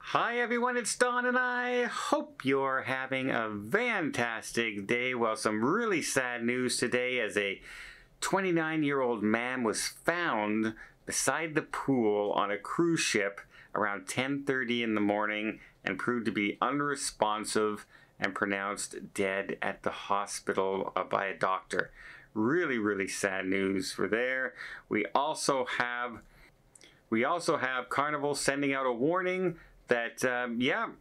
Hi everyone, it's Don and I hope you're having a fantastic day. Well, some really sad news today as a 29-year-old man was found beside the pool on a cruise ship around 10:30 in the morning and proved to be unresponsive and pronounced dead at the hospital by a doctor. Really sad news for there. We also have Carnival sending out a warning that,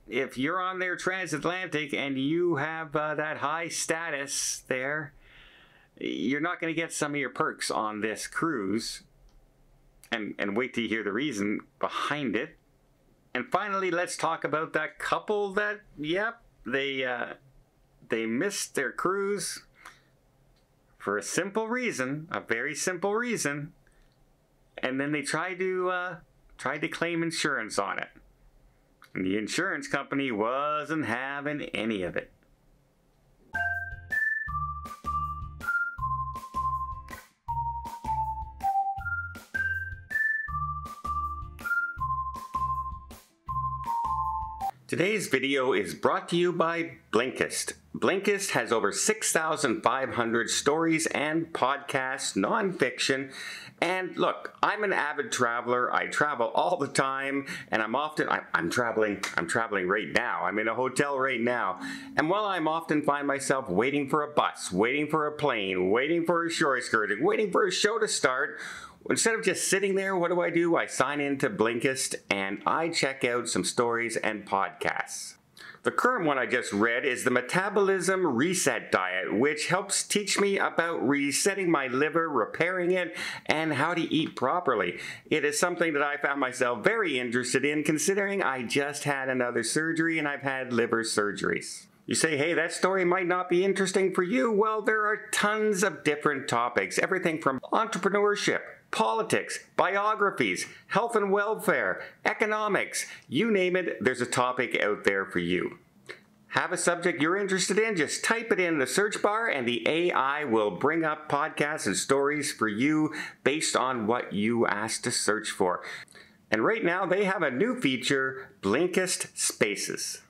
if you're on their transatlantic and you have that high status there, you're not going to get some of your perks on this cruise. And wait till you hear the reason behind it. And finally, let's talk about that couple that, they missed their cruise for a simple reason, a very simple reason. And then they tried to claim insurance on it. And the insurance company wasn't having any of it. Today's video is brought to you by Blinkist. Blinkist has over 6,500 stories and podcasts, non-fiction. And look, I'm an avid traveler. I travel all the time, and I'm traveling right now. I'm in a hotel right now. And while I'm often find myself waiting for a bus, waiting for a plane, waiting for a shore excursion, waiting for a show to start, instead of just sitting there, what do? I sign into Blinkist and I check out some stories and podcasts. The current one I just read is the Metabolism Reset Diet, which helps teach me about resetting my liver, repairing it, and how to eat properly. It is something that I found myself very interested in, considering I just had another surgery and I've had liver surgeries. You say, hey, that story might not be interesting for you. Well, there are tons of different topics, everything from entrepreneurship, politics, biographies, health and welfare, economics, you name it, there's a topic out there for you. Have a subject you're interested in, just type it in the search bar and the AI will bring up podcasts and stories for you based on what you asked to search for. And right now they have a new feature, Blinkist Spaces.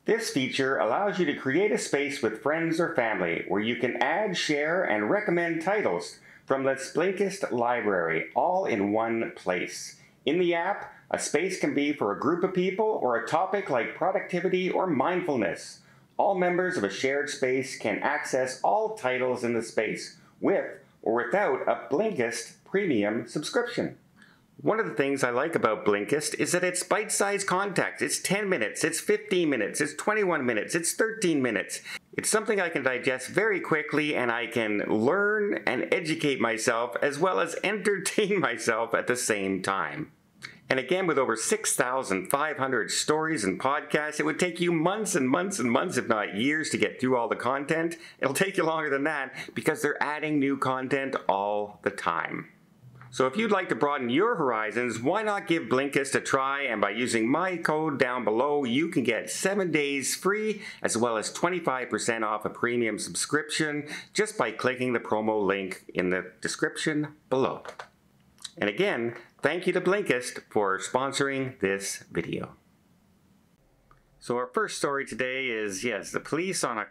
This feature allows you to create a space with friends or family where you can add, share, and recommend titles from the Blinkist library, all in one place. In the app, a space can be for a group of people or a topic like productivity or mindfulness. All members of a shared space can access all titles in the space, with or without a Blinkist premium subscription. One of the things I like about Blinkist is that it's bite-sized content. It's 10 minutes, it's 15 minutes, it's 21 minutes, it's 13 minutes. It's something I can digest very quickly, and I can learn and educate myself as well as entertain myself at the same time. And again, with over 6,500 stories and podcasts, it would take you months and months and months, if not years, to get through all the content. It'll take you longer than that because they're adding new content all the time. So if you'd like to broaden your horizons, why not give Blinkist a try? And by using my code down below, you can get 7 days free as well as 25% off a premium subscription just by clicking the promo link in the description below. And again, thank you to Blinkist for sponsoring this video. So our first story today is, the police on a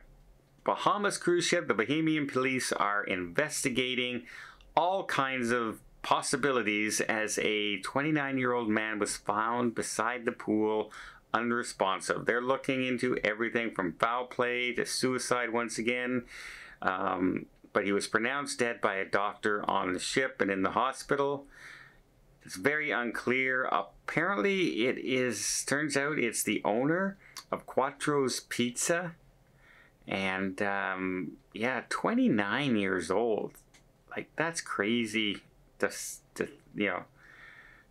Bahamas cruise ship, the Bahamian police are investigating all kinds of possibilities as a 29-year-old man was found beside the pool unresponsive. They're looking into everything from foul play to suicide once again, but he was pronounced dead by a doctor on the ship and in the hospital. It's very unclear. Apparently turns out it's the owner of Quattro's Pizza, and 29 years old. Like, that's crazy. To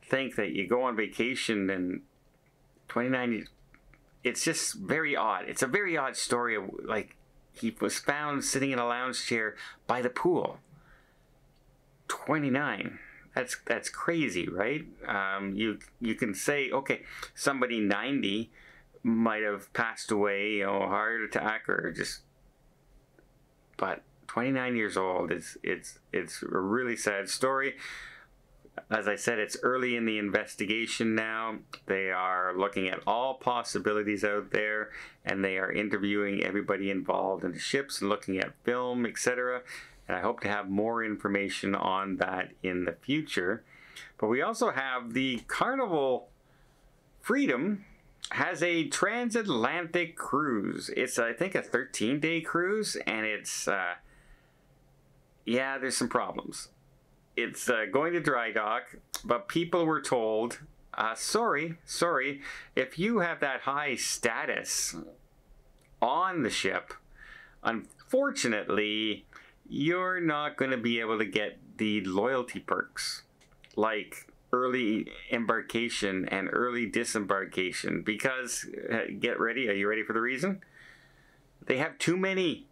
think that you go on vacation and 29, it's just very odd. It's a very odd story of, like, he was found sitting in a lounge chair by the pool. 29. That's crazy, right? You can say, okay, somebody 90 might have passed away, heart attack but 29 years old, it's a really sad story. As I said, it's early in the investigation now. They are looking at all possibilities out there, and they are interviewing everybody involved in the ships and looking at film, etc. And I hope to have more information on that in the future. But we also have the Carnival Freedom has a transatlantic cruise. It's, I think, a 13-day cruise, and it's, yeah, there's some problems. It's going to dry dock, but people were told, sorry, if you have that high status on the ship, unfortunately, you're not going to be able to get the loyalty perks, like early embarkation and early disembarkation, because, get ready, are you ready for the reason? They have too many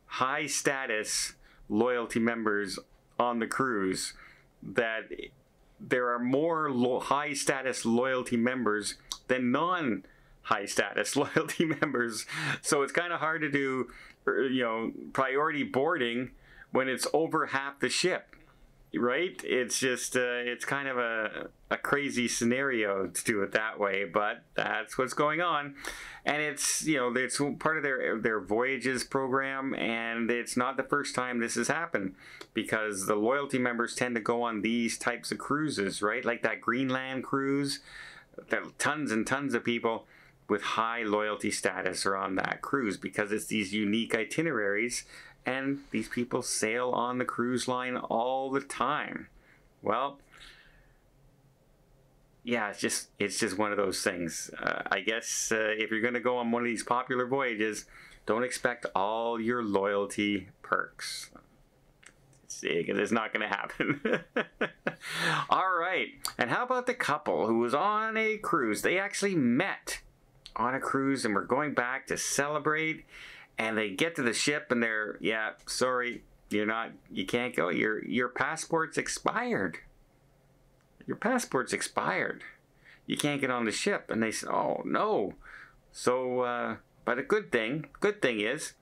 high status loyalty members on the cruise, that there are more high status loyalty members than non high status loyalty members. So it's kind of hard to do, you know, priority boarding when it's over half the ship, right? It's just it's kind of a crazy scenario to do it that way, but that's what's going on. And it's, you know, it's part of their voyages program, and it's not the first time this has happened, because the loyalty members tend to go on these types of cruises, right? Like that Greenland cruise, tons and tons of people with high loyalty status are on that cruise because it's these unique itineraries, and these people sail on the cruise line all the time. Well, yeah, it's just one of those things. I guess if you're going to go on one of these popular voyages, don't expect all your loyalty perks. It's not going to happen. All right. And how about the couple who was on a cruise? They actually met on a cruise and were going back to celebrate. And they get to the ship and they're, yeah, sorry, you can't go. Your passport's expired. Your passport's expired. You can't get on the ship. And they said, oh, no. So, but a good thing is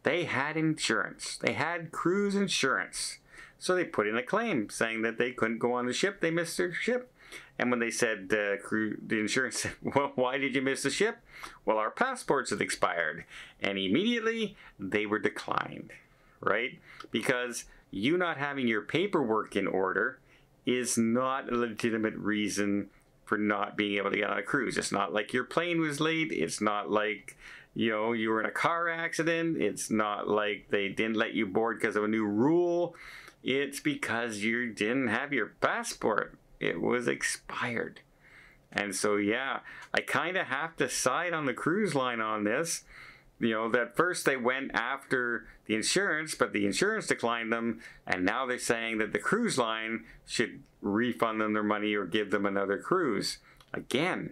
they had insurance. They had cruise insurance. So they put in a claim saying that they couldn't go on the ship. They missed their ship. And when they said, the insurance said, well, why did you miss the ship? Well, our passports had expired. And immediately they were declined, right? Because you not having your paperwork in order is not a legitimate reason for not being able to get on a cruise. It's not like your plane was late. It's not like, you know, you were in a car accident. It's not like they didn't let you board because of a new rule. It's because you didn't have your passport. It was expired. And so, yeah, I kind of have to side on the cruise line on this. You know, that first they went after the insurance, but the insurance declined them, and now they're saying that the cruise line should refund them their money or give them another cruise. Again,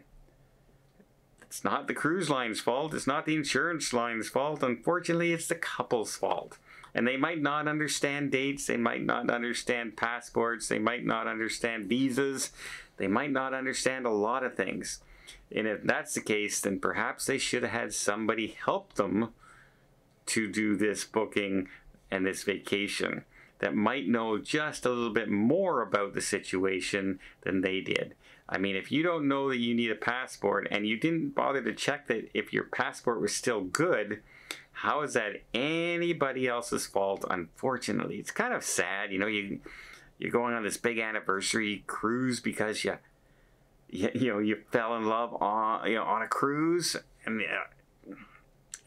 it's not the cruise line's fault. It's not the insurance line's fault. Unfortunately, it's the couple's fault. And they might not understand dates. They might not understand passports. They might not understand visas. They might not understand a lot of things. And if that's the case, then perhaps they should have had somebody help them to do this booking and this vacation that might know just a little bit more about the situation than they did. I mean, if you don't know that you need a passport and you didn't bother to check that if your passport was still good, how is that anybody else's fault? Unfortunately, it's kind of sad. You know, you're going on this big anniversary cruise because you fell in love on a cruise, and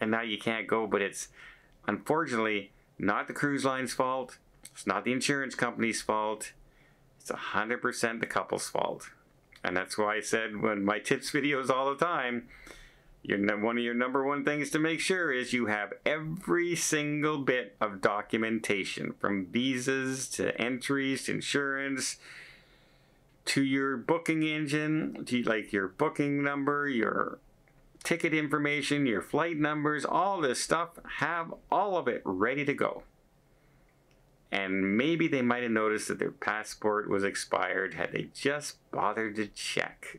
now you can't go. But it's unfortunately not the cruise line's fault. It's not the insurance company's fault. It's 100% the couple's fault. And that's why I said when my tips videos all the time, one of your number one things to make sure is you have every single bit of documentation, from visas to entries to insurance to your booking engine, to like your booking number, your ticket information, your flight numbers, all this stuff. Have all of it ready to go. And maybe they might have noticed that their passport was expired had they just bothered to check.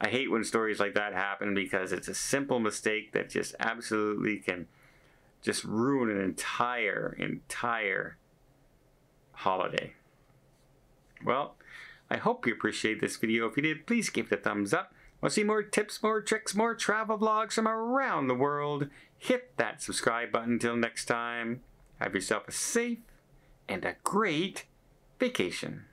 I hate when stories like that happen because it's a simple mistake that just absolutely can just ruin an entire holiday. Well, I hope you appreciate this video. If you did, please give it a thumbs up. Want to see more tips, more tricks, more travel vlogs from around the world? Hit that subscribe button. Until next time, have yourself a safe and a great vacation.